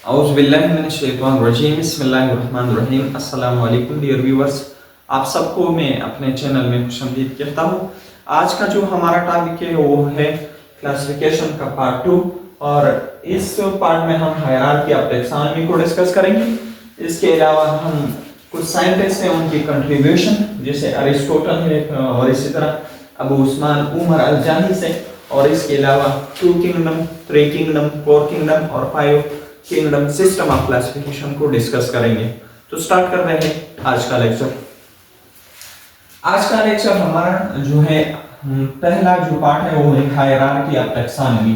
औज़ुबिल्लाहिमिनश्शैतानिर्रजीम बिस्मिल्लाहिर्रहमानिर्रहीम। अस्सलामु अलैकुम डियर व्यूअर्स, आप सबको मैं अपने चैनल में खुशामदीद कहता हूँ। आज का जो हमारा टॉपिक है वो है क्लासिफिकेशन का पार्ट 2 और इस पार्ट में हम हायरार्की ऑफ टैक्सोनॉमी को डिस्कस करेंगे। इसके अलावा हम कुछ साइंटिस्ट हैं उनकी कंट्रीब्यूशन जैसे अरिस्टोटल है और इसी तरह अबू उस्मान उमर अल-जानी से, और इसके अलावा 2 किंगडम, 3 किंगडम, 4 किंगडम और 5 किंगडम सिस्टम ऑफ क्लासिफिकेशन को डिस्कस करेंगे। तो स्टार्ट कर रहे हैं आज का लेक्चर। आज का लेक्चर हमारा जो है पहला जो पार्ट है वो है hierarchy of taxonomy.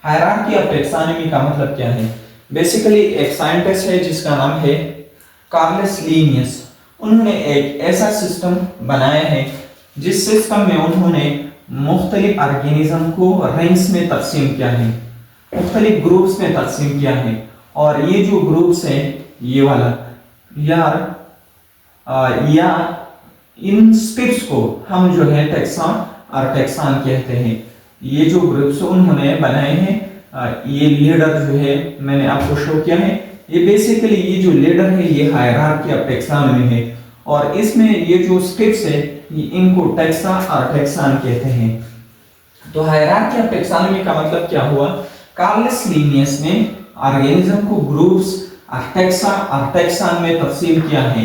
Hierarchy of taxonomy का मतलब क्या है? बेसिकली एक साइंटिस्ट है जिसका नाम है कार्लस लिनियस। उन्होंने एक ऐसा सिस्टम बनाया है जिस सिस्टम में उन्होंने मुख्तलिफ ऑर्गेनिज्म को रैंक्स में तकसीम किया है, मुख्तलिफ ग्रुप्स में तकसीम किया है। और ये जो ग्रुप्स है ये वाला या इन स्टेप्स को हम जो है टैक्सॉन और टैक्सॉन कहते हैं। ये जो ग्रुप्स उन्होंने बनाए हैं, ये लीडर जो है मैंने आपको शो किया है, ये बेसिकली ये जो लीडर है ये हायरार्की ऑफ टैक्सोनॉमी है। और इसमें ये जो स्टेप्स है इनको टैक्सा और टैक्सॉन कहते हैं। तो हायरार्की ऑफ टैक्सोनॉमी का मतलब क्या हुआ? कार्लस लिनियस ने ऑर्गेनिज्म को ग्रुप्स और टैक्सा और टैक्सॉन में तकसीम किया है।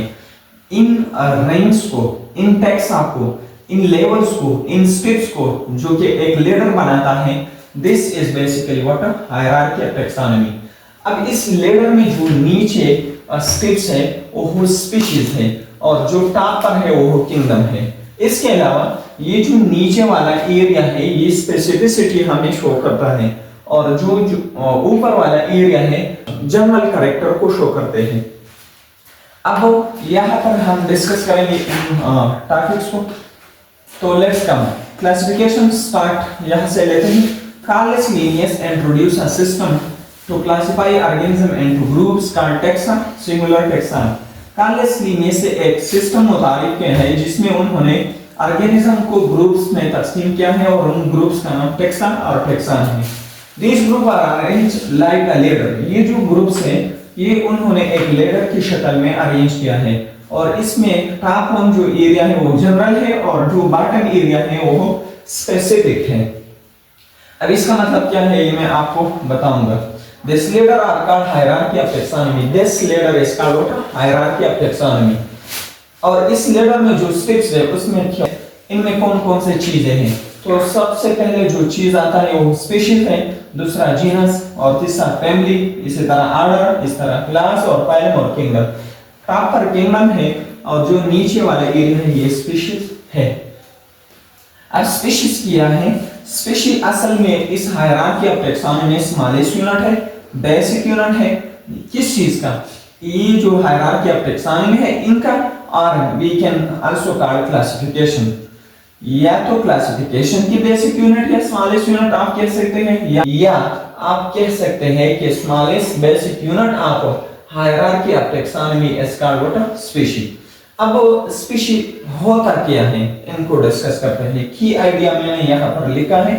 इन रैंक्स को, इन टैक्सा को, इन लेवल्स को, इन स्टेप्स को जो कि एक लीडर बनाता है, this is basically what hierarchy of taxonomy. अब इस लीडर में जो नीचे स्टेप्स है वो स्पीशीज है और जो टॉप पर है वो किंगडम है। इसके अलावा ये जो नीचे वाला एरिया है ये स्पेसिफिसिटी हमें शो करता है और जो ऊपर वाला एरिया है जनरल कैरेक्टर को शो करते हैं। अब यहाँ पर हम डिस्कस करेंगे टॉपिक्स को। तो लेट्स कम क्लासिफिकेशन स्टार्ट यहाँ से लेते हैं। Carolus Linnaeus introduce a system to classify organism into groups called taxa, singular taxa. Carolus Linnaeus से एक सिस्टम मुतारिफ किया है जिसमें उन्होंने ऑर्गेनिज्म को ग्रुप्स में तकसीम किया है और उन ग्रुप्स का नाम टैक्सा और टैक्सॉन है। These groups are arranged like a ladder। ये जो ग्रुप्स हैं ये उन्होंने एक लेडर की शक्ल में अरेंज किया है और इसमें टॉप वन जो एरिया है वो जनरल है और जो बॉटम एरिया है वो स्पेसिफिक है। अब इसका मतलब क्या है ये मैं आपको बताऊंगा। This ladder are called hierarchy of taxonomy। This ladder is called hierarchy of taxonomy। और इस लेडर में जो स्टेप्स है उसमें क्या, इनमें कौन कौन से चीजें हैं? तो सबसे पहले जो चीज आता है वो स्पीशीज है, दूसरा जीनस और तीसरा फैमिली, इसी तरह ऑर्डर, इस तरह क्लास और फाइलम और किंगडम। टॉप पर किंगडम है और जो नीचे वाला एरिया है ये स्पीशीज है। अब स्पीशीज क्या है? स्पीशीज असल में इस हायरार्की ऑफ टैक्सोनॉमी में स्मॉलेस्ट यूनिट है, बेसिक यूनिट है। किस चीज का? ये जो हायरार्की ऑफ टैक्सोनॉमी है इनका, और we can also call classification. या तो क्लासिफिकेशन की बेसिक यूनिट या स्मॉलेस्ट यूनिट आप कह सकते हैं, या आप कह सकते हैं कि smallest basic unit of hierarchy of taxonomy is called what species. अब स्पीशीज होता क्या है इनको डिस्कस करते हैं। की आइडिया मैंने यहाँ पर लिखा है।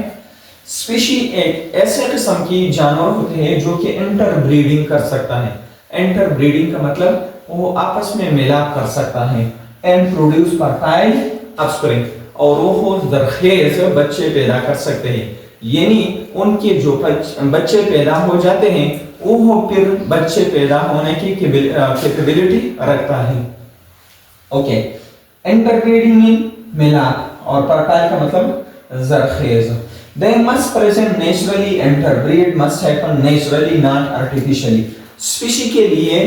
स्पीशीज एक ऐसे किस्म की जानवर होते हैं जो कि इंटरब्रीडिंग कर सकता है। इंटरब्रीडिंग का मतलब वो आपस में मिलाप कर सकता है। एंड प्रोड्यूस फर्टाइल ऑफस्प्रिंग, और वो दरखेज बच्चे पैदा कर सकते हैं। यानी उनके जो बच्चे पैदा हो जाते हैं वो फिर बच्चे पैदा होने की कैपेबिलिटी रखता है। ओके, इंटरब्रीडिंग मीन मिलाप और फर्टाइल का मतलब जरखेज। They must present naturally, interbreed must happen naturally, not artificially। Species के लिए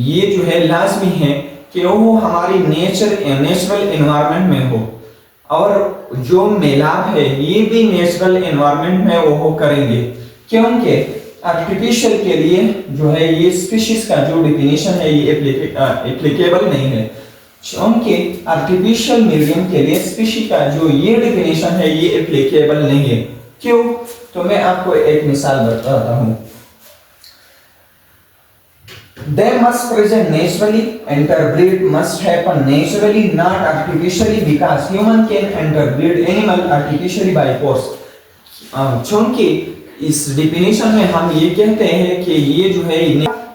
ये जो है लाजमी है कि वो हमारी नेचुरल एनवायरनमेंट में हो, और जो मिलाप है ये भी नेचुरल एनवायरनमेंट में वो करेंगे, क्योंकि आर्टिफिशियल के लिए जो है ये स्पीशीज का जो डिफिनेशन है ये एप्लीकेबल नहीं है। क्योंकि आर्टिफिशियल मीडियम के लिए स्पीशीज का जो ये डिफिनेशन है ये एप्लीकेबल नहीं है। क्यों? तो मैं आपको एक मिसाल बताता हूँ। They must present naturally, interbreed must happen naturally, not artificially, because human can interbreed animal artificially by force। क्योंकि इस डिफिनेशन में हम ये कहते हैं कि ये जो है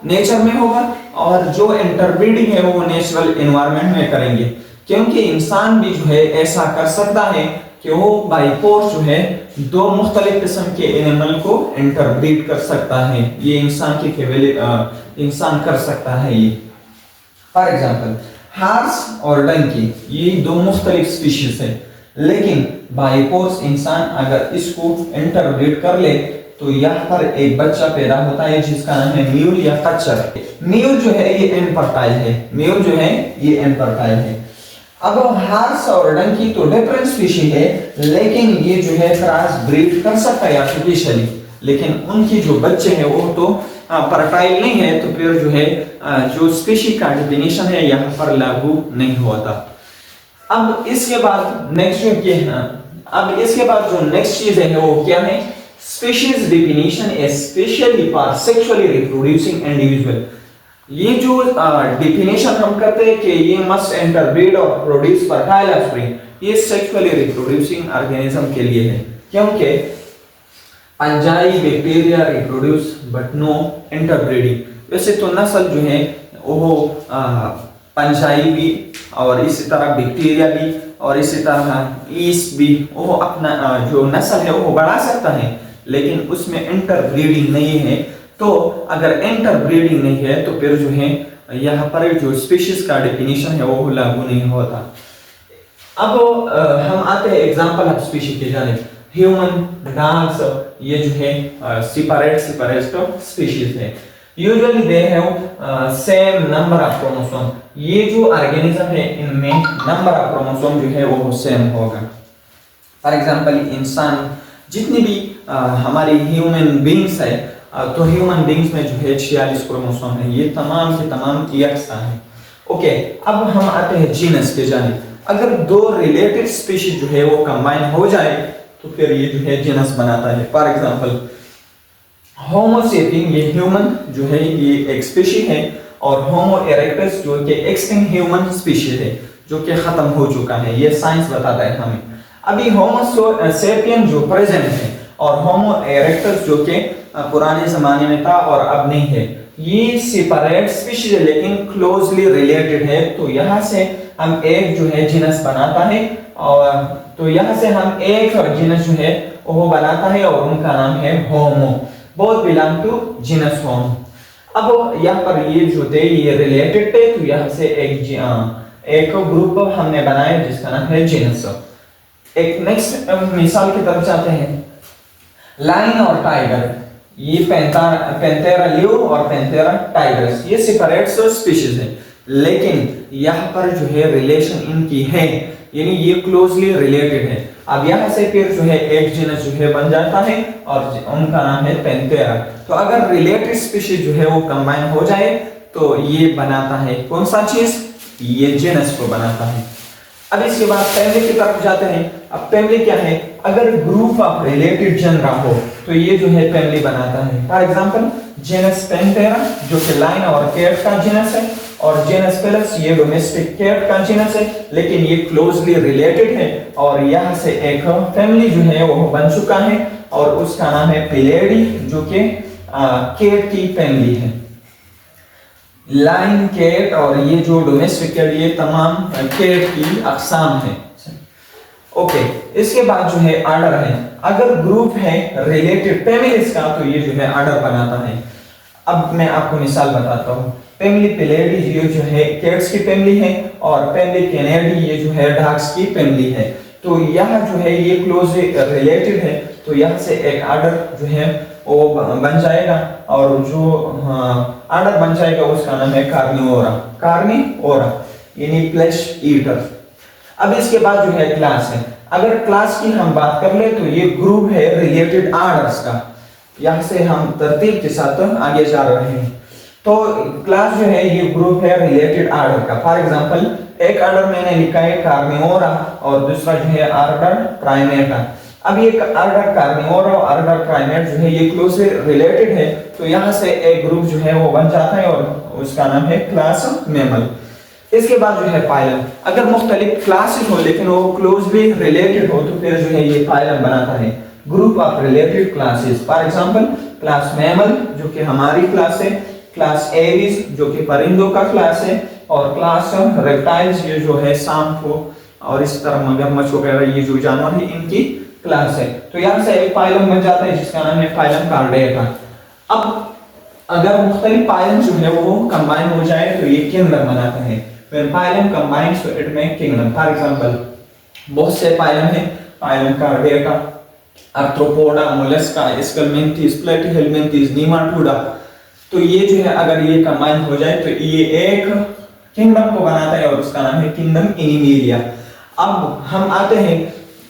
नेचर में होगा और जो इंटरब्रीडिंग है वो नेचुरल एनवायरनमेंट में करेंगे, क्योंकि इंसान भी जो है ऐसा कर सकता है कि वो बाई फोर्स जो है दो मुख्तलिफ किस्म के एनिमल को इंटरब्रीड कर सकता है। ये इंसान की इंसान कर सकता है। ये फॉर एग्जांपल हार्स और डंकी, ये दो मुख्तलिफ स्पीशीज है, लेकिन बाई फोर्स इंसान अगर इसको इंटरब्रीड कर ले तो यहाँ पर एक बच्चा पैदा होता है जिसका नाम है म्यूल या कच्चर। म्यूल जो है ये इनफर्टाइल है, म्यूल जो है ये इनफर्टाइल है। अब हार्स और डंकी तो डिफरेंट स्पीशीज है, लेकिन ये जो है क्रॉस ब्रीड कर सकता है आर्टिफिशियली, लेकिन उनकी जो बच्चे हैं वो तो फर्टाइल नहीं है, तो फिर जो है जो स्पीशी का डिफिनेशन है यहाँ पर लागू नहीं होता। अब इसके बाद नेक्स्ट जो नेक्स्ट चीज है वो क्या है? Species definition specially for sexually reproducing individual. ये जो डिफिनेशन हम करते हैं कि ये मस्ट इंटरब्रीड और प्रोड्यूस फर्टाइल ऑफस्प्रिंग, ये सेक्सुअली रिप्रोड्यूसिंग ऑर्गेनिज्म के लिए है, क्योंकि fungi bacteria reproduce but no interbreeding. वैसे तो नस्ल जो है वो फंजाई भी और इसी तरह बैक्टीरिया भी और इसी तरह ईस्ट भी वो अपना जो नस्ल है वो बढ़ा सकता है, लेकिन उसमें इंटरब्रीडिंग नहीं है। तो अगर इंटरब्रीडिंग नहीं है तो फिर जो है यहाँ पर जो स्पीशीज का डेफिनेशन है वो लागू नहीं होता। अब हम आते हैं एग्जांपल ऑफ स्पीशीज के जाने। ह्यूमन, डॉग्स, ये जो है सेपरेट स्पीशीज है। Usually they have same number of chromosome. ये जो ऑर्गेनिज्म है इनमें नंबर ऑफ क्रोमोसोम जो है वो सेम होगा। फॉर एग्जांपल इंसान जितनी भी हमारी ह्यूमन बींग्स है, तो ह्यूमन बींग्स में जो है 46 क्रोमोसोम है, ये तमाम के तमाम एक्स का है। ओके, अब हम आते हैं जीनस के जानिब। अगर दो रिलेटेड स्पीशीज जो है वो कंबाइन हो जाए तो फिर ये जो है जीनस बनाता है। फॉर एग्जांपल होमो सेपियन, ये ह्यूमन जो है ये एक स्पीशीज है, और होमो इरेक्टस जो कि एक्सटिंक्ट ह्यूमन स्पीशीज है जो कि खत्म हो चुका है, ये साइंस बताता है हमें। अभी होमो सेपियन जो प्रेजेंट है और होमो इरेक्टस जो कि पुराने जमाने में था और अब नहीं है, ये सेपरेट स्पीशीज है लेकिन क्लोजली रिलेटेड है। तो यहाँ से हम एक जो है जीनस बनाता है, और तो यहाँ से हम एक जीनस जो है वो बनाता है और उनका नाम है होमो। बोथ बिलोंग टू जीनस होमो। अब यहाँ पर ये जो थे ये रिलेटेड थे, तो यहाँ से एक ग्रुप हमने बनाया जिसका नाम है जीनस। एक नेक्स्ट मिसाल की तरफ जाते हैं। लायन और टाइगर, ये पैंथेरा लियो और पैंथेरा टाइगर्स, ये सेपरेट स्पीशीज है, लेकिन यहाँ पर जो है रिलेशन इनकी है, यानी ये क्लोजली रिलेटेड है। अब यहाँ से फिर जो है एक जीनस जो है बन जाता है और उनका नाम है पैंथेरा। तो अगर रिलेटेड स्पीशीज जो है वो कंबाइन हो जाए तो ये बनाता है कौन सा चीज? ये जीनस को बनाता है। अब इसके बाद फैमिली की तरफ जाते हैं। अब फैमिली क्या है? अगर ग्रुप ऑफ रिलेटेड जनरा हो तो ये जो है फैमिली बनाता है। फॉर एग्जांपल जेनस पैंथेरा जो कि लायन और कैट का जीनस है, और जेनस पेलस ये डोमेस्टिक कैट का जीनस है, लेकिन ये क्लोजली रिलेटेड है, और यहाँ से एक फैमिली जो है वो बन चुका है और उसका नाम है पेलेडी जो कि कैट की फैमिली है। लाइन कैट और ये जो डोमेस्टिक कैट ये तमाम कैट की अक़साम है। ओके, इसके बाद जो है आर्डर है। अगर ग्रुप है रिलेटेड फैमिलीज का तो ये जो है आर्डर बनाता है। अब मैं आपको मिसाल बताता हूँ। फैमिली पेलेडी ये जो है कैट्स की फैमिली है, और फैमिली कैनेडी ये जो है डॉग्स की फैमिली है। तो यहाँ जो है ये क्लोजली रिलेटेड है, तो यहाँ से एक आर्डर जो है वो बन जाएगा, और जो आर्डर बन जाएगा उसका नाम है कार्निवोरा यानी फ्लैश ईटर। अब इसके बाद जो है क्लास है। अगर क्लास की हम बात कर ले तो ये ग्रुप है रिलेटेड आर्डर्स का। यहाँ से हम तरतीब के साथ आगे जा रहे हैं। तो क्लास जो है ये ग्रुप है रिलेटेड आर्डर का। फॉर एग्जांपल एक आर्डर मैंने लिखा है कार्निवोरा और दूसरा जो है आर्डर प्राइमेटा। अब ये आर्डर कार्निवोरा और आर्डर प्राइमेट जो है ये क्लोजली रिलेटेड है, तो यहाँ से एक ग्रुप जो है वो बन जाता है और उसका नाम है क्लास मैमल। इसके बाद जो है फाइलम। अगर मुख्तलिफ क्लासेस हो लेकिन वो क्लोजली रिलेटेड हो तो फिर जो है ये फाइलम बनाता है। Group of related classes. For example class mammal जो कि हमारी क्लास है, क्लास एविस जो कि परिंदों का क्लास है, और क्लास रेप्टाइल्स ये जो है सांप को और इस तरह मगरमच्छ वगैरह ये जो जानवर है इनकी क्लास है। तो यहाँ से एक फाइलम बन जाता है जिसका नाम है फाइलम कार्डिएका। अब अगर मुख्तलिफ फाइलम जो है वो कंबाइन हो जाए तो ये किंगडम बनाता है। When phylum combines तो it make kingdom। For example बहुत से फाइलम है, फाइलम कार्डिएका, आर्थ्रोपोडा, मोलस्का, स्केलमेंथिस, प्लेटिहेलमिंथिस, नीमाटोडा। तो ये जो है अगर ये कंबाइन हो जाए तो ये एक किंगडम को बनाता है और उसका नाम है किंगडम एनिमेलिया। अब हम आते हैं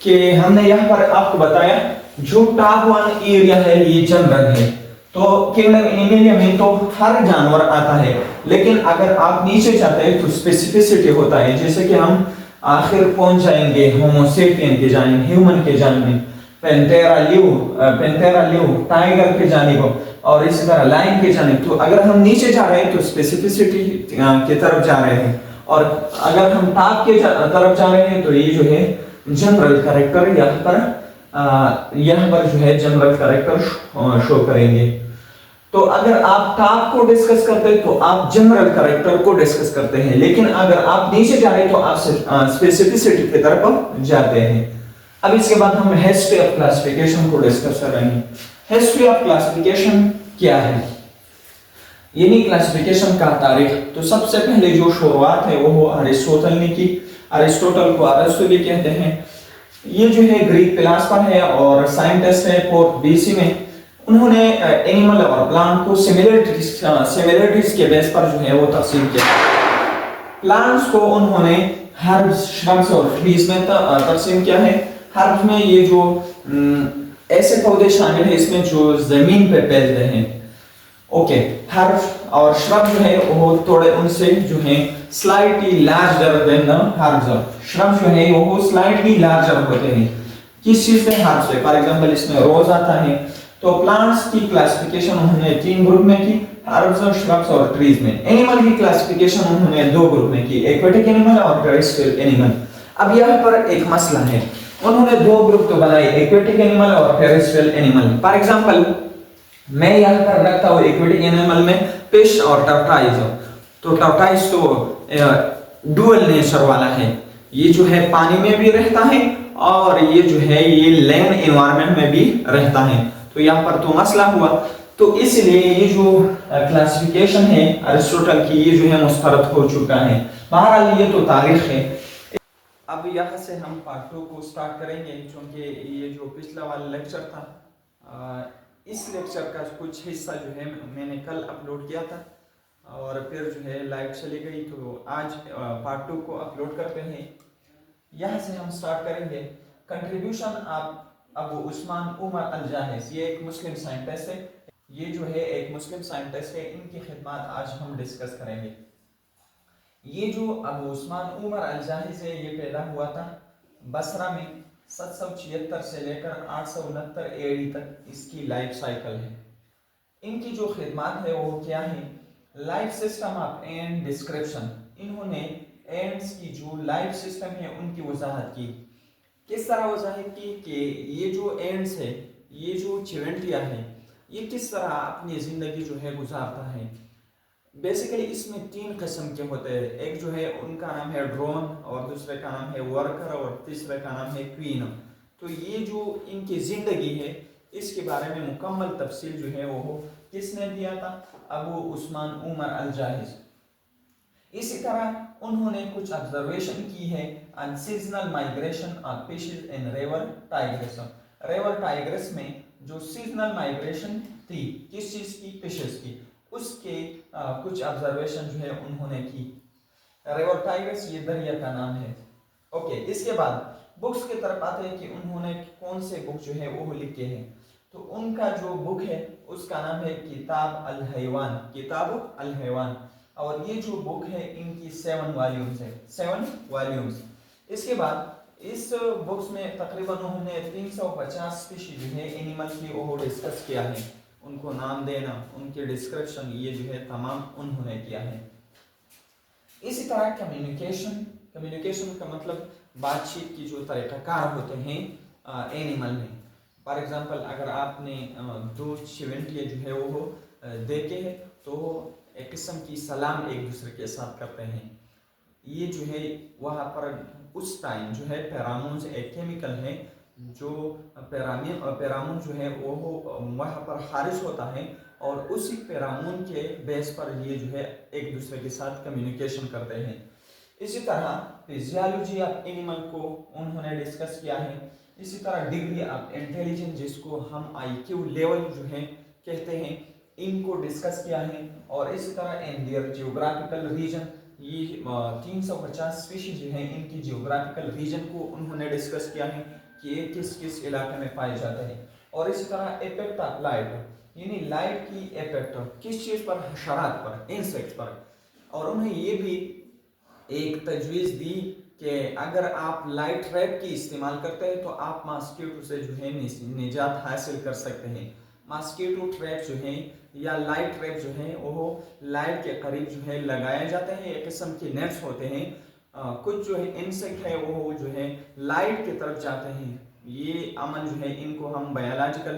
कि हमने यहाँ पर आपको बताया जो टॉप वन एरिया है ये जनरल है, तो किंगडम एनिमेलिया में तो हर जानवर आता है, लेकिन अगर आप नीचे जाते हैं तो स्पेसिफिसिटी होता है। जैसे कि हम आखिर पहुंच जाएंगे होमोसेपियन के जानिब, ह्यूमन के जानिब, पेंथेरा लिव टाइगर के जानिब, और इसी तरह लाइन के जानिब। तो अगर हम नीचे जा रहे हैं तो स्पेसिफिसिटी की तरफ जा रहे हैं, और अगर हम टॉप के तरफ जा रहे हैं तो ये जो है जनरल कैरेक्टर यहाँ पर जो है जनरल कैरेक्टर शो करेंगे। तो अगर आप टॉप को डिस्कस करते हैं तो आप जनरल कैरेक्टर को डिस्कस करते हैं, लेकिन अगर आप नीचे जा रहे हैं तो आप स्पेसिफिसिटी की तरफ जाते हैं। अब इसके बाद हम हिस्ट्री ऑफ क्लासिफिकेशन को डिस्कस करेंगे। हिस्ट्री ऑफ क्लासिफिकेशन क्या है, यानी क्लासिफिकेशन का तारीख। तो सबसे पहले जो शुरुआत है वो अरिस्टोटल ने की। अरिस्टोटल को अरिस्टो भी कहते हैं। ये जो है ग्रीक फिलोसोफर है और साइंटिस्ट है। 4th BC में उन्होंने एनिमल और प्लांट को सिमिलरिटीज के बेस पर जो है वो तकसीम किया। प्लांट्स को उन्होंने हर्ब्स, श्रब्स और ट्रीज में तकसीम किया है। हर्ब्स में ये जो ऐसे पौधे शामिल है इसमें जो जमीन पे फैलते हैं। ओके, हर्ब्स और श्रब जो है वो थोड़े उनसे जो है slightly larger than the herbs. Shrub जो है वो स्लाइटली लार्जर होते हैं। किस चीज से? हर्ब्स से। फॉर एग्जांपल इसमें रोज आता है। तो प्लांट्स की क्लासिफिकेशन उन्होंने 3 ग्रुप में की, हर्ब्स और श्रब्स और ट्रीज में। एनिमल की क्लासिफिकेशन उन्होंने 2 ग्रुप में की, एक्वेटिक एनिमल और टेरेस्ट्रियल एनिमल। अब यहाँ पर एक मसला है, उन्होंने 2 ग्रुप तो बनाए, एक्वेटिक एनिमल और टेरेस्ट्रियल एनिमल। फॉर एग्जांपल मैं यहाँ पर रखता हूँ एक्वेटिक एनिमल में फिश और टर्टाइज। तो टर्टाइज तो डुअल नेचर वाला है, ये जो है पानी में भी रहता है और ये जो है ये लैंड एनवायरनमेंट में भी रहता है। तो यहाँ पर तो मसला हुआ, तो इसलिए ये जो क्लासिफिकेशन है अरिस्टोटल की ये जो है मुस्तरद हो चुका है। बहरहाल ये तो तारीख है। अब यहाँ से हम पार्ट 2 को स्टार्ट करेंगे, क्योंकि ये जो पिछला वाला लेक्चर था इस लेक्चर का कुछ हिस्सा जो है मैंने कल अपलोड किया था और फिर जो है लाइव चली गई, तो आज पार्ट 2 को अपलोड करते हैं। यहाँ से हम स्टार्ट करेंगे। कंट्रीब्यूशन ऑफ अबू उस्मान उमर अल-जाहिज, ये एक मुस्लिम साइंटिस्ट है। ये जो है एक मुस्लिम साइंटिस्ट है, इनकी खिदमत आज हम डिस्कस करेंगे। ये जो अबू उस्मान उमर अल-जाहिज है ये पैदा हुआ था बसरा में 776 से लेकर 869 AD तक इसकी लाइफ साइकिल है। इनकी जो खिदमत है वो क्या है? Life system of and description. इन्होंने एंड्स की जो लाइफ सिस्टम है उनकी वजाहत की। किस तरह वजाहत की कि ये जो एंड्स है, ये जो चिवंटिया है, ये किस तरह अपनी जिंदगी जो है गुजारता है। बेसिकली इसमें 3 किस्म के होते हैं। एक जो है उनका नाम है ड्रोन, और दूसरे का नाम है वर्कर, और तीसरे का नाम है क्वीन। तो ये जो इनकी जिंदगी है इसके बारे में मुकम्मल तफसील जो है वो किसने दिया था? अबू उस्मान उमर अल-जाहिज। इसी तरह उन्होंने कुछ ऑब्जर्वेशन की है on seasonal migration of fishes in river Tigris. River Tigris में जो सीजनल माइग्रेशन थी किस चीज की? फिशेस की, उसके कुछ ऑब्जर्वेशन जो है उन्होंने की। रिवर टाइग्रिस ये दरिया का नाम है। ओके, इसके बाद बुक्स की तरफ आते हैं कि उन्होंने कौन से बुक जो है वो लिखे हैं। तो उनका जो बुक है उसका नाम है किताब अल हैवान, किताब अल हैवान। और ये जो बुक है इनकी 7 वॉल्यूम्स है, 7 वॉल्यूम्स। इसके बाद इस बुक्स में तकरीबन उन्होंने 350 स्पीशीज जो है एनिमल्स की वो डिस्कस किया है। उनको नाम देना, उनके डिस्क्रिप्शन, ये जो है तमाम उन्होंने किया है। इसी तरह कम्युनिकेशन का मतलब बातचीत की जो तरीकाकार होते हैं एनिमल में। फॉर एग्जांपल अगर आपने दो चिवंटियाँ जो है वो देखे हैं तो एक किस्म की सलाम एक दूसरे के साथ करते हैं। ये जो है वहाँ पर उस टाइम जो है फेरामोन्स एक केमिकल है जो फेरामोन जो है वो वहाँ पर खारिज होता है और उसी फेरामोन के बेस पर ये जो है एक दूसरे के साथ कम्युनिकेशन करते हैं। इसी तरह फिजियोलॉजी ऑफ एनिमल को उन्होंने डिस्कस किया है। इसी तरह डिग्री ऑफ इंटेलिजेंस जिसको हम IQ लेवल जो है कहते हैं इनको डिस्कस किया है। और इसी तरह इन देयर जियोग्राफिकल रीजन ये 350 स्पीशीज जो हैं इनकी जियोग्राफिकल रीजन को उन्होंने डिस्कस किया है कि ये किस किस इलाके में पाए जाते हैं। और इसी तरह इफेक्ट ऑफ लाइट यानी लाइट की इफेक्ट किस चीज़ पर, हशरात पर, इंसेक्ट पर। और उन्हें ये भी एक तजवीज़ दी कि अगर आप लाइट ट्रैप की इस्तेमाल करते हैं तो आप मॉस्किटो से जो है निजात हासिल कर सकते हैं। मॉस्किटो ट्रैप जो है या लाइट ट्रैप जो है वो लाइट के करीब जो है लगाए जाते हैं। एक किस्म के नेट्स होते हैं। कुछ जो है इंसेक्ट है वो जो है लाइट की तरफ जाते हैं। ये अमल जो है इनको हम बायोलॉजिकल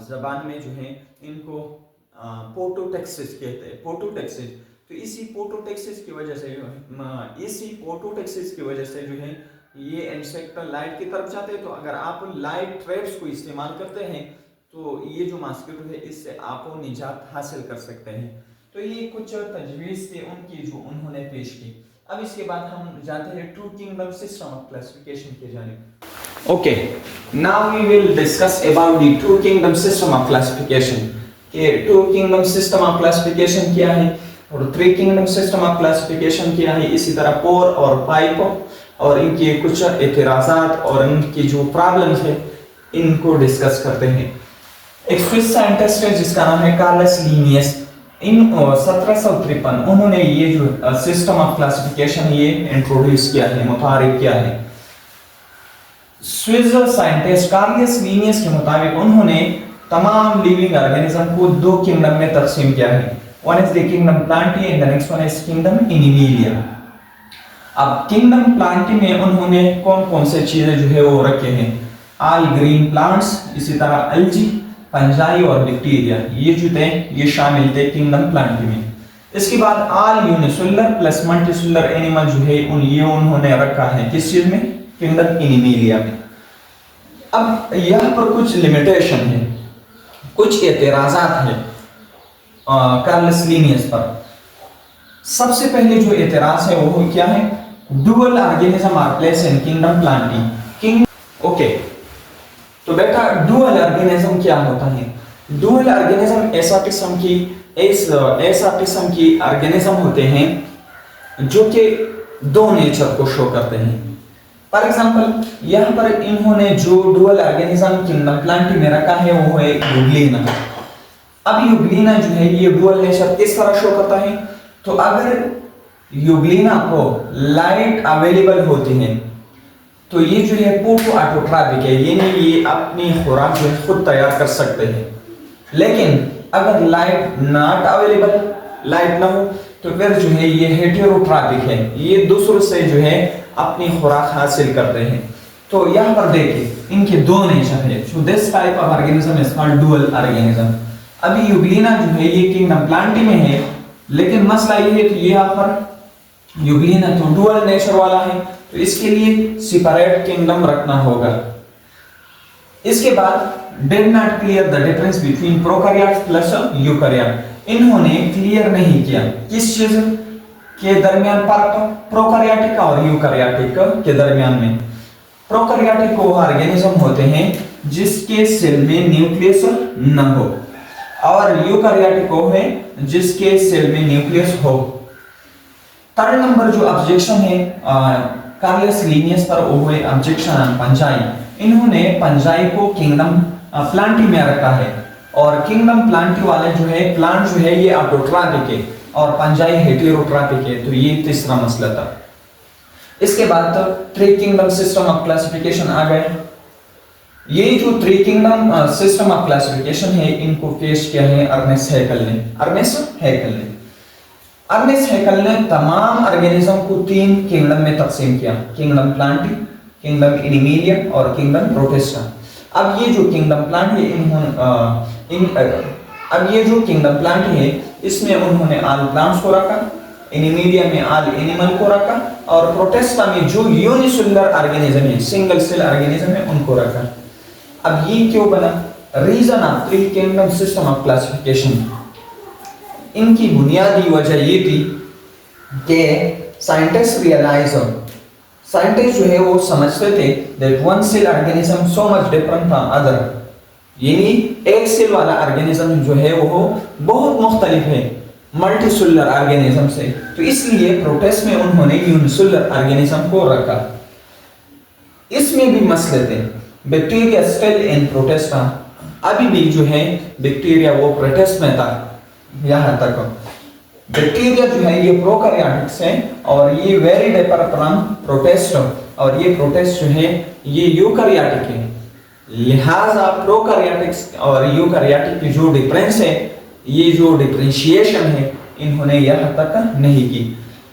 ज़बान में जो है इनको फोटोटेक्सिस कहते हैं, फोटोटेक्सिस। तो इसी फोटोटेक्सिस की वजह से जो है ये इंसेक्ट लाइट की तरफ जाते हैं। तो अगर आप लाइट ट्रैप्स को इस्तेमाल करते हैं तो ये जो मॉस्किटो है इससे आप निजात हासिल कर सकते हैं। तो ये कुछ तजवीज़ थे उनकी जो उन्होंने पेश की। अब इसके बाद हम जाते हैं two kingdom system of classification की जानिब। Okay, now we will discuss about the two kingdom system of classification. के two kingdom system of classification क्या है और three kingdom system of classification क्या है। इसी तरह 4 और 5 और इनके कुछ एतराज़ात और इनकी जो प्रॉब्लम्स है इनको डिस्कस करते हैं। एक स्विस साइंटिस्ट है जिसका नाम है कार्लस लीनियस। इन 1753 उन्होंने ये जो सिस्टम ऑफ क्लासिफिकेशन ये इंट्रोड्यूस किया है, मुतारिफ किया है। स्विस साइंटिस्ट कार्लस लीनियस के मुताबिक उन्होंने तमाम लिविंग ऑर्गेनिज्म को दो किंगडम में तकसीम किया है। One is the kingdom Plantae and the next one is kingdom animalia. अब किंगडम प्लांटी में उन्होंने कौन कौन से चीजें जो है वो रखे हैं, ऑल ग्रीन प्लांट्स, इसी तरह एल्गी, फंजाई और बैक्टीरिया, ये जो थे ये शामिल थे किंगडम प्लांटी में। इसके बाद all unicellular plus multicellular animal जो है उन्होंने रखा है किस चीज में, किंगडम एनिमेलिया में। अब यहाँ पर कुछ लिमिटेशन है, कुछ एतराज़ात है कार्लस लीनियस पर। सबसे पहले जो एतराज़ है वो क्या है, dual organism are place in kingdom Plantae. Okay, तो बेटा डुअल ऑर्गेनिज्म क्या होता है। डुअल ऑर्गेनिज्म ऐसा किस्म की ऑर्गेनिज्म होते हैं जो कि दो नेचर को शो करते हैं। फॉर एग्जांपल यहाँ पर इन्होंने जो डुअल ऑर्गेनिज्म किंगडम प्लांटी में रखा है वो है यूग्लिना। अब यूग्लिना जो है ये डुअल नेचर किस तरह शो करता है, तो अगर यूग्लिना को लाइट अवेलेबल होती है तो ये जो है फोटो ऑटोट्रॉपिक है, यानी ये अपनी खुराक जो है खुद तैयार कर सकते हैं। लेकिन अगर लाइट नॉट अवेलेबल, लाइट ना हो तो फिर जो है ये हेटेरोट्रॉपिक है, ये दूसरों से जो है अपनी खुराक हासिल करते हैं। तो यहाँ पर देखिए इनके दो नेचर है। So this type of organism is called dual organism. अभी यूग्लिना जो है ये किंगडम प्लांटी में है, लेकिन मसला ये है कि यहाँ पर यूग्लिना तो डुअल नेचर वाला है तो इसके लिए सेपरेट किंगडम रखना होगा। इसके बाद did not clear the difference between prokaryotes plus eukaryote. इन्होंने क्लियर नहीं किया किस चीज के दरमियान फर्क, प्रोकैरियोटिक और यूकैरियोटिक के दरमियान में। प्रोकैरियोटिक वो ऑर्गेनिज्म होते हैं जिसके सेल में न्यूक्लियस न हो और यूकैरियोटिक वो है जिसके सेल में न्यूक्लियस हो। थर्ड नंबर जो ऑब्जेक्शन है कार्लस लीनियस पर वो है ऑब्जेक्शन ऑन फंजाई। इन्होंने फंजाई को किंगडम प्लांटी में रखा है और किंगडम प्लांटी वाले जो है प्लांट जो है ये ऑटोट्रॉपिक है और फंजाई हेटेरोट्रॉपिक है। तो ये तीसरा मसला था। इसके बाद three kingdom system of classification आ गए। ये जो three kingdom system of classification है इनको पेश किया है अर्नेस्ट हैकल ने तमाम ऑर्गेनिज्म को तीन किंगडम में तकसीम किया, किंगडम प्लांटी, किंगडम एनिमेलिया और किंगडम प्रोटिस्टा। अब ये जो किंगडम प्लांट है अब ये जो किंगडम प्लांट है इसमें उन्होंने ऑल प्लांट्स को रखा, एनिमीलिया में ऑल एनिमल को रखा, और प्रोटेस्टा में जो यूनिसेलुलर ऑर्गेनिज्म है, सिंगल सेल ऑर्गेनिज्म है, उनको रखा। अब ये क्यों बना? Reason of three kingdom system of classification. इनकी बुनियादी वजह ये थी कि साइंटिस्ट जो है वो समझते थे that one cell organism so much different from other, यानी एक सेल वाला ऑर्गेनिज्म जो है वो बहुत मुख्तलिफ है मल्टी सेलुलर ऑर्गेनिज्म से, तो इसलिए प्रोटेस्ट में उन्होंने यूनिसेलुलर ऑर्गेनिज्म को रखा। इसमें भी मसले थे, बैक्टीरिया स्टिल इन प्रोटेस्टा, अभी भी जो है बैक्टीरिया वो प्रोटेस्ट में था। यहाँ तक बैक्टीरिया जो है ये प्रोकैरियोटिक्स है और ये वेरी डिफरेंट फ्रॉम प्रोटेस्ट, और ये प्रोटेस्ट जो है ये यूकैरियोटिक है। लिहाजा प्रोकैरियोटिक्स और यूकैरियोटिक की जो डिफरेंस है, ये जो डिफरेंशिएशन है, इन्होंने यहाँ तक नहीं की।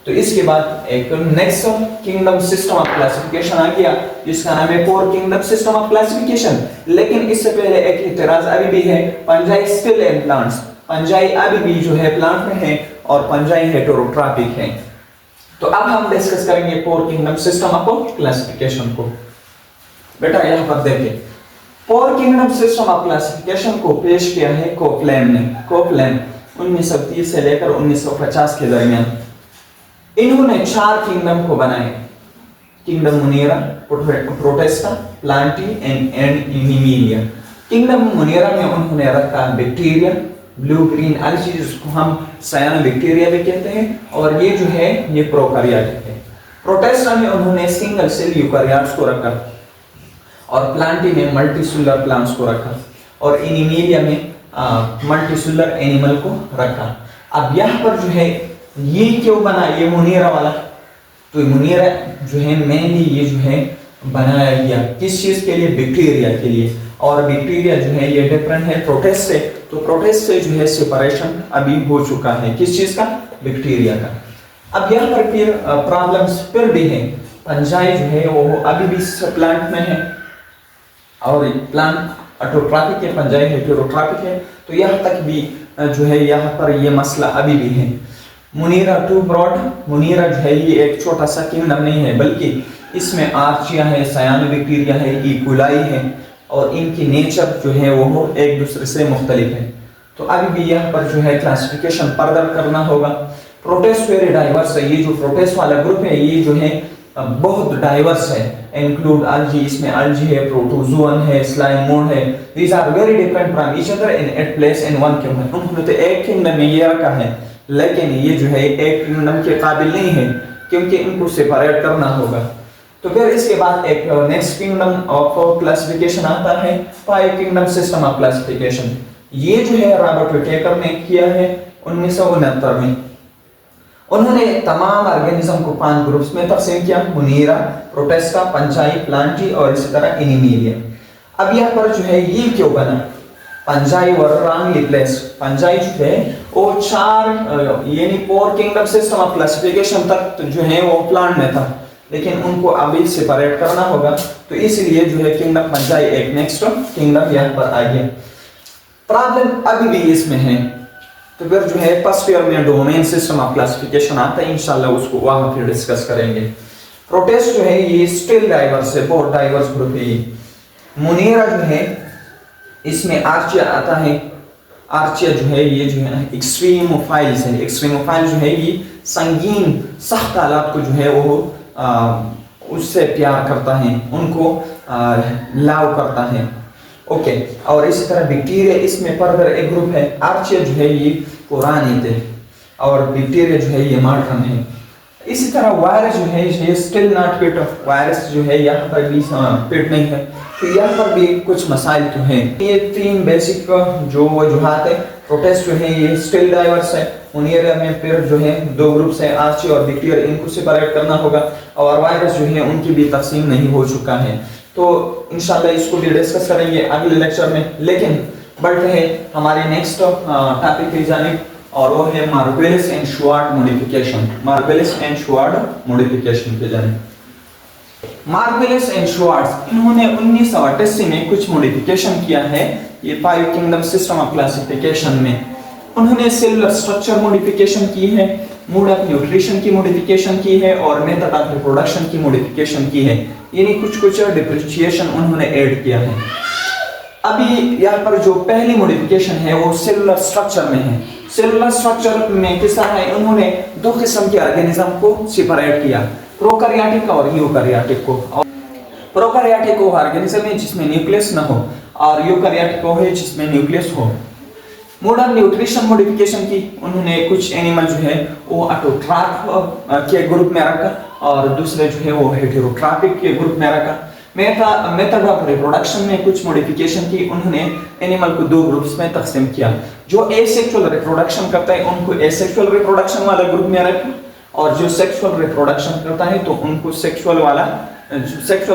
तो इसके बाद एक next kingdom system of classification आ गया जिसका नाम है four kingdom system of classification. लेकिन इससे पहले एक इतराज अभी भी है, fungi still in plants, fungi अभी भी जो है प्लांट में है और फंजाई हेटेरोट्रॉपिक है। तो अब हम डिस्कस करेंगे four kingdom system of classification को। बेटा यहाँ पर देखिए, four kingdom system of classification को पेश किया है कोपलैन ने। कोपलैन 1930 से लेकर 1950 के दरमियान इन्होंने चार किंगडम को बनाए, kingdom Munira, Protista, Plantae and Animalia. Kingdom Munira में उन्होंने रखा बैक्टीरिया, ब्लू ग्रीन अलगी जिसको हम सायानोबैक्टीरिया भी कहते हैं, और ये जो है ये प्रोकैरियोटिक है। प्रोटेस्टा में उन्होंने सिंगल सेल यूकैरियोट्स को रखा, और प्लांटी में मल्टीसेलुलर प्लांट्स को रखा, और एनिमीलिया में मल्टीसेलुलर एनिमल को रखा। अब यहाँ पर जो है ये क्यों बना ये मुनीरा वाला? तो मुनीरा जो है मेनली ये जो है बनाया गया किस चीज के लिए? बैक्टीरिया के लिए। और बैक्टीरिया जो है ये डिफरेंट है प्रोटेस्ट से, तो प्रोटेस्ट से जो है सेपरेशन अभी हो चुका है, किस चीज का? बैक्टीरिया का। अब यहाँ पर फिर प्रॉब्लम्स फिर भी हैं। फंजाई जो है वो अभी भी प्लांट में है, और प्लांट ऑटोट्रॉपिक है, फंजाई हेटेरोट्रॉपिक है, तो यहाँ तक भी जो है यहाँ पर ये मसला अभी भी है। मुनीरा टू ब्रॉड, मुनीरा जो है ये एक छोटा सा किंगडम नहीं है, बल्कि इसमें आर्चिया है, सायानोबैक्टीरिया है, इकोलाई है, और इनकी नेचर जो है वो एक दूसरे से मुख्तलिफ है। तो अभी भी यहाँ पर जो है क्लासिफिकेशन फर्दर करना होगा। प्रोटेस्ट वेरी डाइवर्स है, ये जो प्रोटेस्ट वाला ग्रुप है ये जो है बहुत डाइवर्स है, इंक्लूड अलजी, इसमें अलजी है, प्रोटोजोअन है, स्लाइम मोड है। These are very different from each other in at place in one kingdom. उन्होंने तो एक किंगडम में ये रखा है, लेकिन ये जो है एक किंगडम के काबिल नहीं है, क्योंकि इनको सेपरेट करना होगा। तो फिर इसके बाद एक नेक्स्ट किंगडम ऑफ क्लासिफिकेशन आता है, five kingdom system of classification. ये जो है रॉबर्ट विटेकर ने किया है 1969 में। उन्होंने तमाम ऑर्गेनिज्म को 5 ग्रुप्स में तकसीम किया, मुनीरा, प्रोटेस्टा, फंजाई, प्लांटी और इसी तरह एनिमीलिया। अब यहाँ पर जो है ये क्यों बना? फंजाई वर रॉन्गली प्लेस्ड। फंजाई जो है वो 4 यानी 4 किंगडम सिस्टम ऑफ क्लासिफिकेशन तक जो है वो प्लांट में था, लेकिन उनको अभी सेपरेट करना होगा, तो इसलिए जो है किंगडम फंजाई एक नेक्स्ट किंगडम यहाँ पर आ गया। प्रॉब्लम अभी भी इसमें है, तो फिर जो है फर्स्ट ईयर में डोमेन सिस्टम ऑफ क्लासिफिकेशन आता है, इंशाल्लाह उसको वहां फिर डिस्कस करेंगे। प्रोटेस्ट जो है ये स्टिल डाइवर्स है, बहुत डाइवर्स ग्रुप है ये। मुनीरा जो है इसमें आर्चिया आता है, आर्चिया जो है ये जो है एक्सट्रीमोफाइल्स है। एक्सट्रीमोफाइल जो है ये संगीन सख्त हालात को जो है वो उससे प्यार करता है, उनको लाव करता है। ओके, और इसी तरह बैक्टीरिया इसमें फर्दर एक ग्रुप है। आर्चिया जो है ये पुरानी थे, और बैक्टीरिया जो है ये मॉडर्न है। इसी तरह वायरस जो है ये स्टिल नॉट फिट, वायरस जो है यहाँ पर भी फिट नहीं है, तो यहाँ पर भी कुछ मसाइल तो हैं। ये 3 बेसिक जो वजूहात है। प्रोटेस्ट जो है ये स्टिल डाइवर्स है, मुनीरा में फिर जो है 2 ग्रुप्स है, आर्चिया और बैक्टीरिया, इनको सेपरेट करना होगा, और वायरस जो है उनकी भी तकसीम नहीं हो चुका है। तो इंशाल्लाह इसको भी डिस्कस करेंगे अगले लेक्चर में। लेकिन बढ़ते हैं हमारे नेक्स्ट टॉपिक की जानिब, और वो है Margulis and Schwartz modification. Margulis and Schwartz modification की जानिब। मार्गुलिस एंड श्वार्ट्ज, इन्होंने 1988 में कुछ मॉडिफिकेशन किया है ये 5 किंगडम सिस्टम ऑफ क्लासिफिकेशन में। उन्होंने सेलुलर स्ट्रक्चर मॉडिफिकेशन की है, मोड ऑफ न्यूट्रिशन की मॉडिफिकेशन की है और मेथड ऑफ रिप्रोडक्शन की मॉडिफिकेशन की है, यानी कुछ डिफरेंशिएशन उन्होंने ऐड किया है। अभी यहाँ पर जो पहली मॉडिफिकेशन है वो सेलुलर स्ट्रक्चर में है। सेलुलर स्ट्रक्चर में किस तरह है, उन्होंने 2 किस्म के ऑर्गेनिज्म को सेपरेट किया, प्रोकैरियोटिक और यूकैरियोटिक को। प्रोकैरियोटिक वो ऑर्गेनिज्म है जिसमें न्यूक्लियस न हो और यूकैरियोटिक वो है जिसमें न्यूक्लियस हो। मॉडर्न न्यूट्रिशन मॉडिफिकेशन की, उन्होंने कुछ एनिमल जो है वो ऑटोट्रॉफ के ग्रुप में रखा और दूसरे जो है वो हेटेरोट्रॉपिक के ग्रुप में रखा। मेथड ऑफ रिप्रोडक्शन में कुछ मॉडिफिकेशन की, उन्होंने एनिमल को 2 ग्रुप्स में तकसीम किया। जो एसेक्सुअल रिप्रोडक्शन करता है उनको एसेक्सुअल रिप्रोडक्शन वाले ग्रुप में रखा और जो सेक्सुअल रिप्रोडक्शन करता है तो उनको सेक्सुअल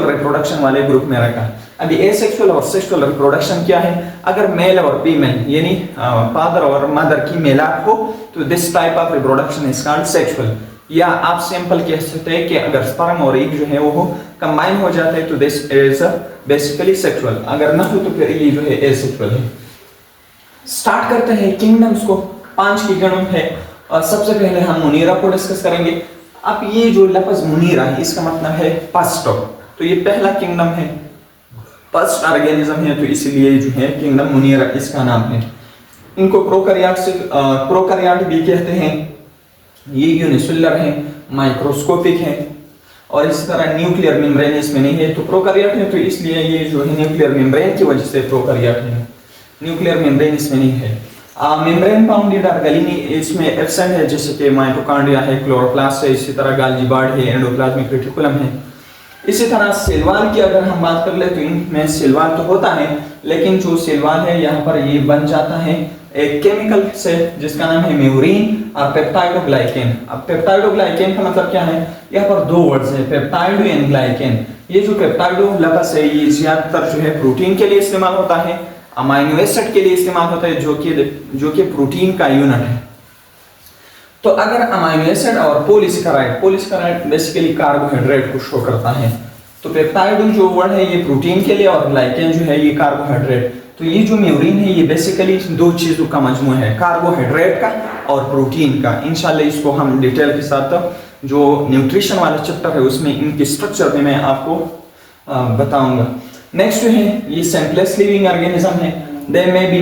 रिप्रोडक्शन वाले ग्रुप में रखा। अभी एसेक्सुअल और सेक्सुअल रिप्रोडक्शन क्या है, अगर मेल और फीमेल यानी फादर और मदर की मेलाप हो तो this type of reproduction is called sexual, या आप सिंपल कह सकते हैं कि अगर स्पर्म और एग जो है वो कंबाइन हो जाते हैं तो दिस इज बेसिकली सेक्सुअल, अगर ना हो तो फिर ये जो है एसेक्सुअल है। स्टार्ट करते हैं किंगडम्स को। 5 किंगडम है और सबसे पहले हम मुनीरा को डिस्कस करेंगे। अब ये जो लफ्ज मुनीरा है इसका मतलब है फर्स्ट, तो ये पहला किंगडम है, फर्स्ट ऑर्गेनिज्म है, तो इसलिए जो है किंगडम मुनीरा इसका नाम है। इनको प्रोकैरियोट भी कहते हैं। ये यूनिसेलुलर है, माइक्रोस्कोपिक है और इस तरह न्यूक्लियर मेम्ब्रेन इसमें नहीं है, तो प्रोकैरियोट है तो इसलिए ये जो है न्यूक्लियर मेम्ब्रेन की वजह से प्रोकैरियोट है, न्यूक्लियर मेम्ब्रेन इसमें नहीं है। मेम्ब्रेन बाउंडेड ऑर्गेलिनी इसमें एब्सेंट है, जैसे कि माइटोकॉन्ड्रिया है, क्लोरोप्लास्ट है, इसी तरह गाल्गी बार्ड है, एंडोप्लाज्मिक रेटिकुलम है। इसी तरह सेल वॉल की अगर हम बात कर ले तो इनमें सेल वॉल तो होता है, लेकिन जो सेल वॉल है यहाँ पर ये बन जाता है एक केमिकल से जिसका नाम है म्यूरिन और पेप्टाइडोग्लाइकेन। अब पेप्टाइडोग्लाइकेन का मतलब क्या है, यहाँ पर 2 वर्ड्स है, पेप्टाइड एंड ग्लाइकेन। ये जो पेप्टाइडो लफ्ज है ये ज्यादातर जो है प्रोटीन के लिए इस्तेमाल होता है, अमाइनो एसिड के लिए इस्तेमाल होता है जो कि प्रोटीन का यूनिट है। तो अगर अमाइनो एसिड और पॉलीसेकेराइड बेसिकली कार्बोहाइड्रेट को शो करता है, तो पेप्टाइड जो वर्ड है ये प्रोटीन के लिए और ग्लाइकेन जो है ये कार्बोहाइड्रेट। तो ये जो म्यूरिन है ये बेसिकली 2 चीजों का मजमू है, कार्बोहाइड्रेट का और प्रोटीन का। इंशाल्लाह इसको हम डिटेल के साथ जो न्यूट्रिशन वाला चैप्टर है उसमें इनके स्ट्रक्चर में मैं आपको बताऊंगा। नेक्स्ट जो है ये सेंपलेस लिविंग ऑर्गेनिज्म है। They may be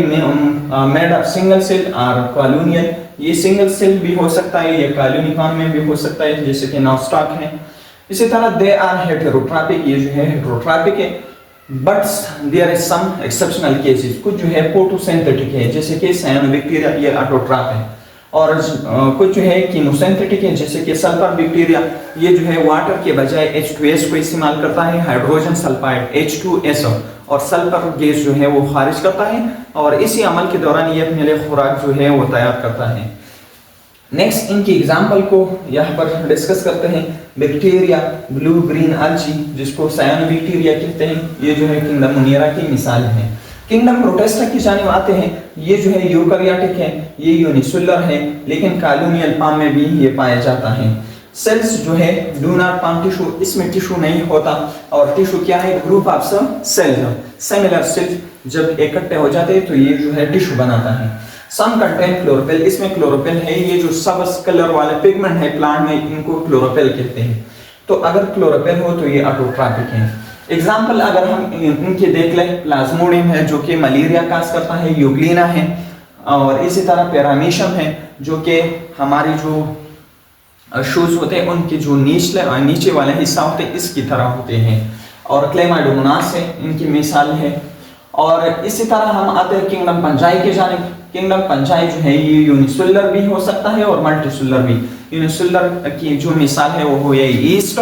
made of single cell और कॉलोनियल, ये सिंगल सेल भी हो सकता है या कॉलोनी फॉर्म में भी हो सकता है, जैसे कि नॉस्टॉक है। इसी तरह दे आर हेटेरोट्रॉपिक, ये जो है हेटेरोट्रॉपिक है, but there is some exceptional cases, कुछ जो है फोटोसिंथेटिक है जैसे कि साइनोबैक्टीरिया, ये ऑटोट्रॉप है, और कुछ जो है कीमोसिंथेटिक है जैसे कि सल्फर बैक्टीरिया, ये जो है वाटर के बजाय H2S को इस्तेमाल करता है, हाइड्रोजन सल्फाइड H2SO, और सल्फर गैस जो है वो खारिज करता है और इसी अमल के दौरान ये अपने लिए खुराक जो है वो तैयार करता है। नेक्स्ट इनकी एग्जाम्पल को यहाँ पर डिस्कस करते हैं। बैक्टीरिया, ब्लू ग्रीन algae जिसको साइनोबैक्टीरिया कहते हैं, ये जो है किंगडम मुनीरा की मिसाल है। किंगडम प्रोटिस्टा की जानिब आते हैं, ये जो है यूकैरियोटिक है, ये यूनिसेलुलर है, लेकिन कॉलोनियल फॉर्म में भी ये पाया जाता है। सेल्स जो है डू नॉट फॉर्म टिश्यू, इसमें टिश्यू नहीं होता, और टिश्यू क्या है, group of cells, similar cells जब इकट्ठे हो जाते हैं तो ये जो है टिश्यू बनाता है। सम कंटेन क्लोरोफिल, इसमें क्लोरोफिल है, ये जो सब कलर वाले पिगमेंट है प्लांट में इनको क्लोरोफिल कहते हैं। तो अगर क्लोरोफिल हो तो ये ऑटोट्रॉपिक है। एग्जाम्पल अगर हम इनके देख लें, प्लाज्मोडियम है जो कि मलेरिया काज करता है, यूग्लिना है, और इसी तरह पैरामीशियम है जो कि हमारी जो शूज होते हैं उनके जो नीचे वाले हिस्सा होते हैं इसकी तरह होते हैं, और क्लेमाइडोमोनास है इनकी मिसाल है। और इसी तरह हम आते हैं किंगडम फंजाई के जानिब। किंगडम फंजाई जो है ये यूनिसेलुलर भी हो सकता है और मल्टीसेलुलर भी। यूनिसेलुलर की जो मिसाल है वो है ईस्ट,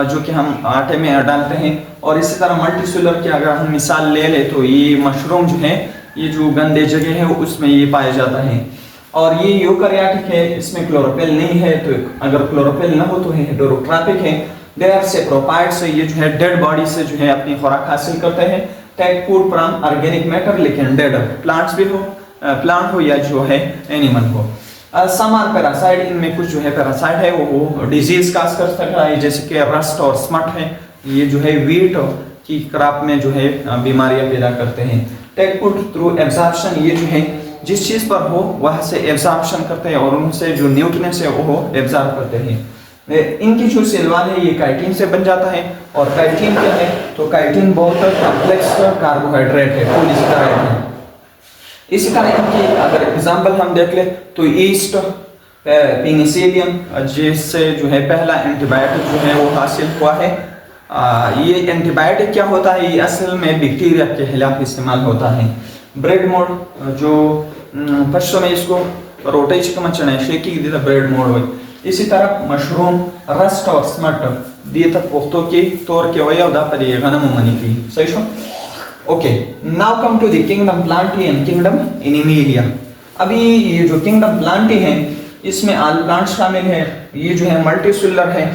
जो कि हम आटे में डालते हैं, और इसी तरह मल्टीसेलुलर की अगर हम मिसाल ले ले तो ये मशरूम जो है ये जो गंदे जगह है उसमें ये पाया जाता है। और ये यूकैरियोटिक है, इसमें क्लोरोफिल नहीं है, तो अगर क्लोरोफिल ना हो तो हेटेरोट्रॉपिक है। दे आर सेप्रोफाइट्स, ये जो है डेड बॉडी से जो है अपनी खुराक हासिल करते हैं। Take food from organic matter, लेकिन डेड प्लांट्स भी हो, प्लांट हो या जो है एनिमल हो। सम आर पैरासाइट, इनमें कुछ जो है पैरासाइट है वो डिजीज काज कर सकता है, जैसे कि रस्ट और स्मट है, ये जो है वीट की क्रॉप में जो है बीमारियां पैदा करते हैं। टेक फूड थ्रू एब्जॉर्प्शन, ये जो है जिस चीज पर हो वहां से एब्जॉर्प्शन करते हैं और उनसे जो न्यूट्रिएंट्स है वो एब्जॉर्ब करते हैं। इनकी जो सेल वॉल है ये काइटिन से बन जाता है। और काइटिन क्या है, तो काइटिन बहुत कॉम्प्लेक्स कार्बोहाइड्रेट है, पॉलीसेकेराइड है। इसी तरह इनकी अगर एग्जांपल हम देख ले तो ईस्ट, पेनिसिलियम, जिससे जो है पहला एंटीबायोटिक जो है वो हासिल हुआ है। ये एंटीबायोटिक क्या होता है, ये असल में बैक्टीरिया के खिलाफ इस्तेमाल होता है। ब्रेड मोड जो पश्चिम में इसको रोटी चिकन चने शेकी दी ब्रेड मोड हुई। इसी तरह मशरूम, रस्ट और स्मट दी तक पुख्तो की तौर के वया दा पर ये गनम मनी की सही शो। Okay, now come to the kingdom Plantae and kingdom Animalia. अभी ये जो किंगडम प्लांटी है इसमें ऑल प्लांट्स शामिल है। ये जो है मल्टीसेलुलर है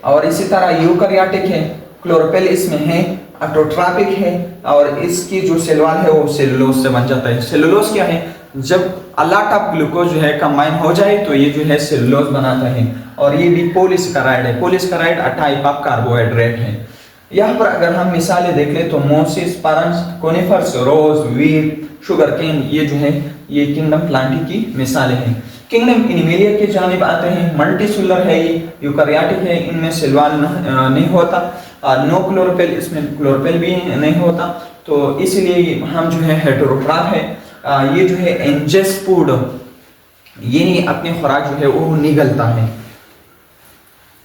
और इसी तरह यूकैरियोटिक है, क्लोरोफिल इसमें है, ऑटोट्रॉपिक है और इसकी जो सेल वॉल है वो सेलुलोज से बन जाता है। सेलुलोज क्या है, जब अ लॉट ऑफ ग्लूकोज जो है कंबाइन हो जाए तो ये जो है सेलुलोज बनाता है। और ये भी पॉलीसेकेराइड है। Polysaccharide a type of carbohydrate है। यहाँ पर अगर हम मिसालें देख ले तो मोसिस, परंस, कोनिफर्स, रोज, वीट, शुगर केन, ये जो है ये किंगडम प्लांटी की मिसालें हैं। किंगडम एनिमेलिया की जानिब आते हैं। मल्टीसेलुलर है, ये यूकैरियोटिक है, इनमें सेल वॉल नहीं होता और नो क्लोरोफिल, इसमें क्लोरोफिल भी नहीं होता, तो इसलिए हम जो है हेटेरोट्रॉफ है। ये जो है एंजेस फूड, ये अपनी खुराक जो है वो निगलता है।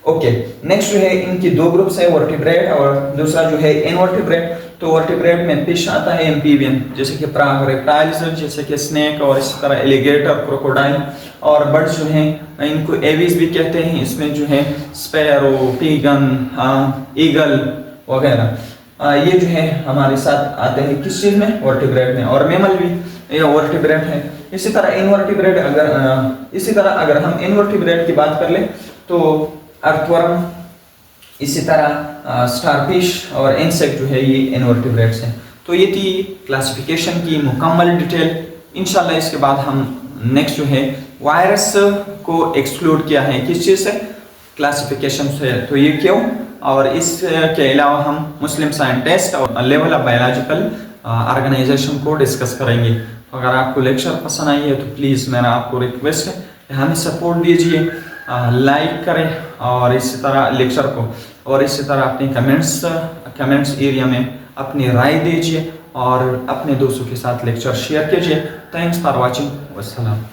ओके, नेक्स्ट जो है इनकी दो ग्रुप्स है, वर्टिब्रेट और दूसरा जो है इनवर्टिब्रेट। तो वर्टिब्रेट में फिश आता है, एम्फीबियन जैसे कि फ्रॉग, रेप्टाइल्स जैसे कि स्नेक और इसी तरह एलिगेटर, क्रोकोडाइल। और बर्ड्स जो हैं इनको एविस भी कहते हैं। इसमें जो है स्पैरो, पीगन, ईगल वगैरह ये जो है हमारे साथ आते हैं किस चीज में, वर्टिब्रेट में। और मैमल भी ये वर्टिब्रेट है। इसी तरह इनवर्टिब्रेट अगर हम इनवर्टिब्रेट की बात कर ले तो अर्थवर्म, इसी तरह स्टारफिश और इंसेक्ट जो है ये इनवर्टिब्रेट्स हैं। तो ये थी क्लासिफिकेशन की मुकम्मल डिटेल। इंशाल्लाह इसके बाद हम नेक्स्ट जो है वायरस को एक्सक्लूड किया है किस चीज़ से, क्लासिफिकेशन से, तो ये क्यों। और इसके अलावा हम मुस्लिम साइंटिस्ट और लेवल ऑफ बायोलॉजिकल ऑर्गेनाइजेशन को डिस्कस करेंगे। तो अगर आपको लेक्चर पसंद आई है तो प्लीज़ मेरा आपको रिक्वेस्ट है कि हमें सपोर्ट दीजिए, लाइक करें और इसी तरह लेक्चर को, और इसी तरह अपने कमेंट्स एरिया में अपनी राय दीजिए और अपने दोस्तों के साथ लेक्चर शेयर कीजिए। Thanks for watching. वस्सलाम।